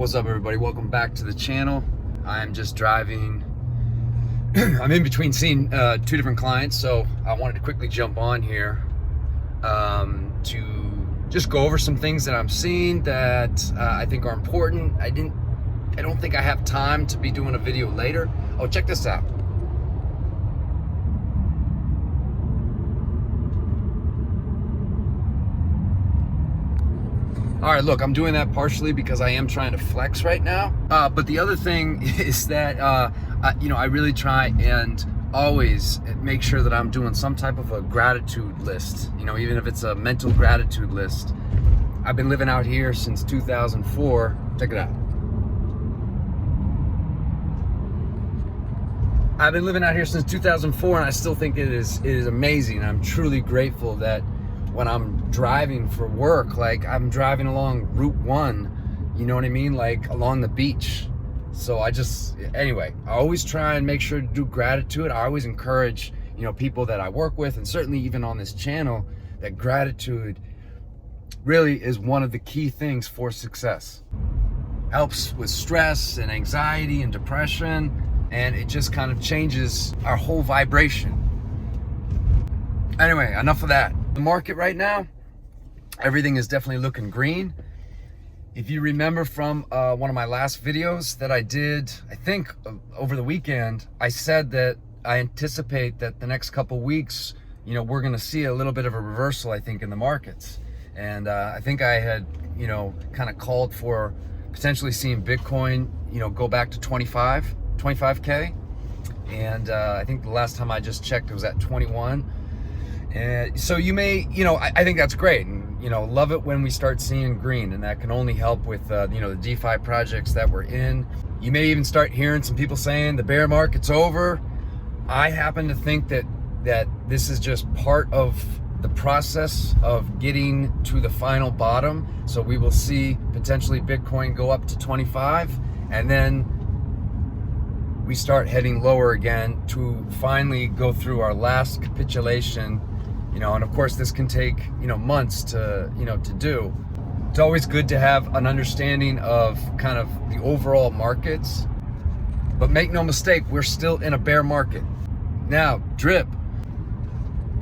What's up, everybody? Welcome back to the channel. I'm just driving. I'm in between seeing two different clients, so I wanted to quickly jump on here to just go over some things that I'm seeing that I think are important. I don't think I have time to be doing a video later. Oh, check this out. All right, look, I'm doing that partially because I am trying to flex right now. But the other thing is that, I really try and always make sure that I'm doing some type of a gratitude list, even if it's a mental gratitude list. I've been living out here since 2004. Check it out. I've been living out here since 2004, and I still think it is amazing. I'm truly grateful that when I'm driving for work, like I'm driving along Route 1, you know what I mean? Like along the beach. So I always try and make sure to do gratitude. I always encourage, people that I work with, and certainly even on this channel, that gratitude really is one of the key things for success. Helps with stress and anxiety and depression, and it just kind of changes our whole vibration. Anyway, enough of that. The market right now, everything is definitely looking green. If you remember from one of my last videos that I did, I think over the weekend, I said that I anticipate that the next couple weeks, we're gonna see a little bit of a reversal, I think, in the markets. And I think I had, kind of called for potentially seeing Bitcoin, go back to 25K. And I think the last time I just checked, it was at 21. And so you may, I think that's great, and love it when we start seeing green, and that can only help with the DeFi projects that we're in. You may even start hearing some people saying the bear market's over. I happen to think that this is just part of the process of getting to the final bottom. So we will see potentially Bitcoin go up to 25, and then we start heading lower again to finally go through our last capitulation. And of course this can take, months to do. It's always good to have an understanding of kind of the overall markets, but make no mistake, we're still in a bear market. Now, drip.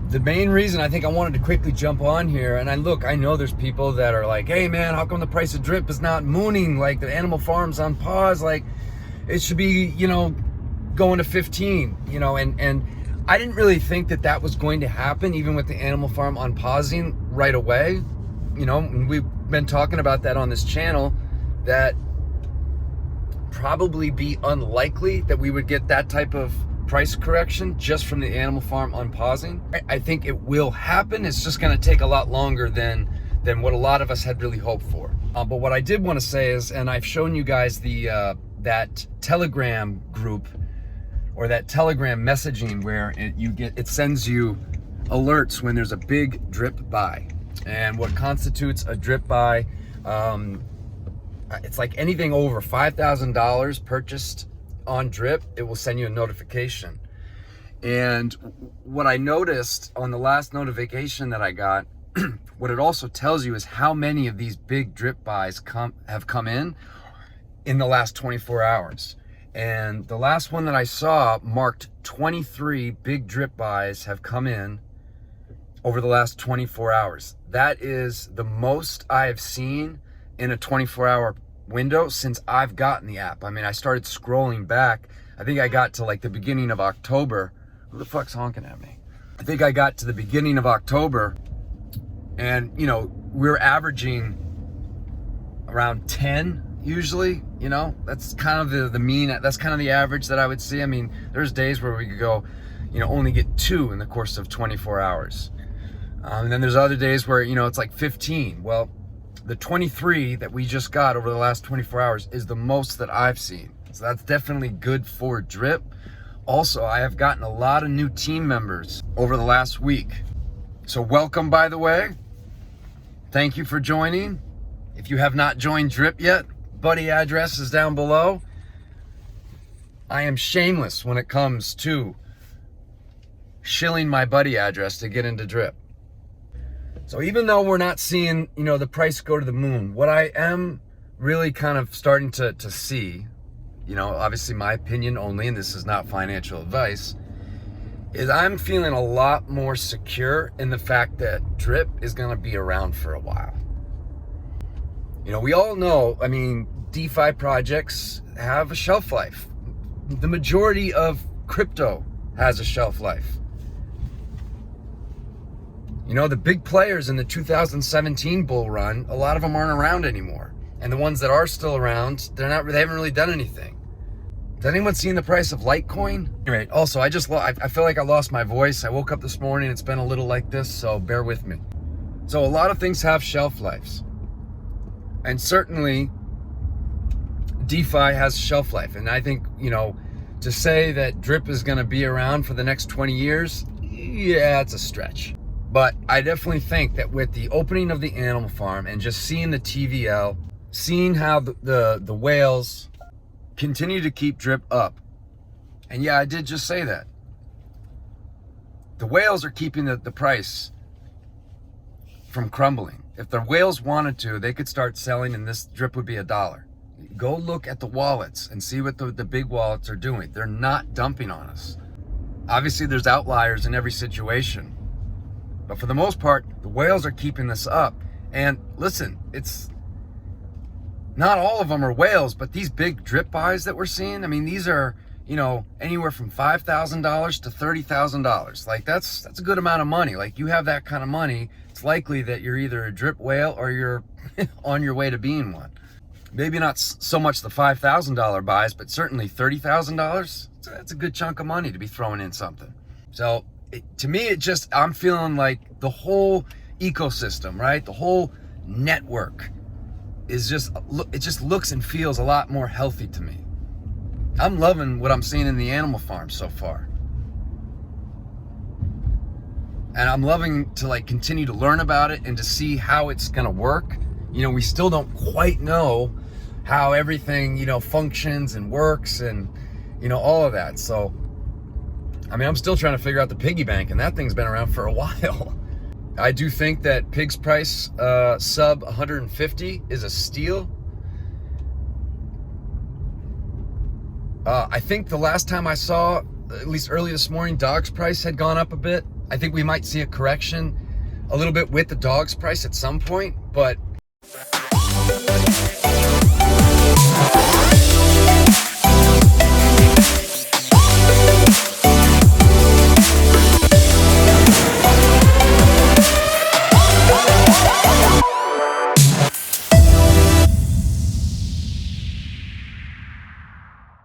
The main reason I think I wanted to quickly jump on here, and I know there's people that are like, hey man, how come the price of drip is not mooning? Like the animal farm's on pause, like it should be, going to 15, and I didn't really think that was going to happen, even with the animal farm on pausing right away. And we've been talking about that on this channel, that probably be unlikely that we would get that type of price correction just from the animal farm on pausing. I think it will happen. It's just going to take a lot longer than what a lot of us had really hoped for. But what I did want to say is, and I've shown you guys that Telegram group, or that Telegram messaging where it sends you alerts when there's a big drip buy. And what constitutes a drip buy, it's like anything over $5,000 purchased on drip, it will send you a notification. And what I noticed on the last notification that I got, what it also tells you is how many of these big drip buys have come in the last 24 hours. And the last one that I saw marked 23 big drip buys have come in over the last 24 hours. That is the most I have seen in a 24-hour window since I've gotten the app. I mean, I started scrolling back. I think I got to like the beginning of October. Who the fuck's honking at me? I think I got to the beginning of October, and we're averaging around 10 usually. That's kind of the mean, that's kind of the average that I would see. I mean, there's days where we could go, only get 2 in the course of 24 hours. And then there's other days where, it's like 15. Well, the 23 that we just got over the last 24 hours is the most that I've seen. So that's definitely good for drip. Also, I have gotten a lot of new team members over the last week. So welcome, by the way. Thank you for joining. If you have not joined drip yet, buddy address is down below. I am shameless when it comes to shilling my buddy address to get into drip. So even though we're not seeing, the price go to the moon, what I am really kind of starting to see, you know, obviously my opinion only, and this is not financial advice, is I'm feeling a lot more secure in the fact that Drip is going to be around for a while. You know, we all know, I mean, DeFi projects have a shelf life. The majority of crypto has a shelf life. You know, the big players in the 2017 bull run, a lot of them aren't around anymore. And the ones that are still around, they haven't really done anything. Has anyone seen the price of Litecoin? Anyway, also, I feel like I lost my voice. I woke up this morning, it's been a little like this, so bear with me. So a lot of things have shelf lives. And certainly, DeFi has shelf life. And I think, you know, to say that Drip is gonna be around for the next 20 years, yeah, it's a stretch. But I definitely think that with the opening of the animal farm and just seeing the TVL, seeing how the whales continue to keep Drip up. And yeah, I did just say that. The whales are keeping the price from crumbling. If the whales wanted to, they could start selling and this Drip would be $1. Go look at the wallets and see what the big wallets are doing. They're not dumping on us. Obviously, there's outliers in every situation. But for the most part, the whales are keeping this up. And listen, it's not all of them are whales, but these big Drip buys that we're seeing, I mean, these are, you know, anywhere from $5,000 to $30,000. Like that's a good amount of money. Like you have that kind of money, it's likely that you're either a Drip whale or you're on your way to being one. Maybe not so much the $5,000 buys, but certainly $30,000. That's a good chunk of money to be throwing in something. So to me, I'm feeling like the whole ecosystem, right? The whole network it just looks and feels a lot more healthy to me. I'm loving what I'm seeing in the animal farm so far. And I'm loving to like continue to learn about it and to see how it's gonna work. You know, we still don't quite know how everything, you know, functions and works and, you know, all of that. So, I mean, I'm still trying to figure out the piggy bank, and that thing's been around for a while. I do think that pig's price sub 150 is a steal. I think the last time I saw, at least early this morning, dog's price had gone up a bit. I think we might see a correction a little bit with the dog's price at some point, but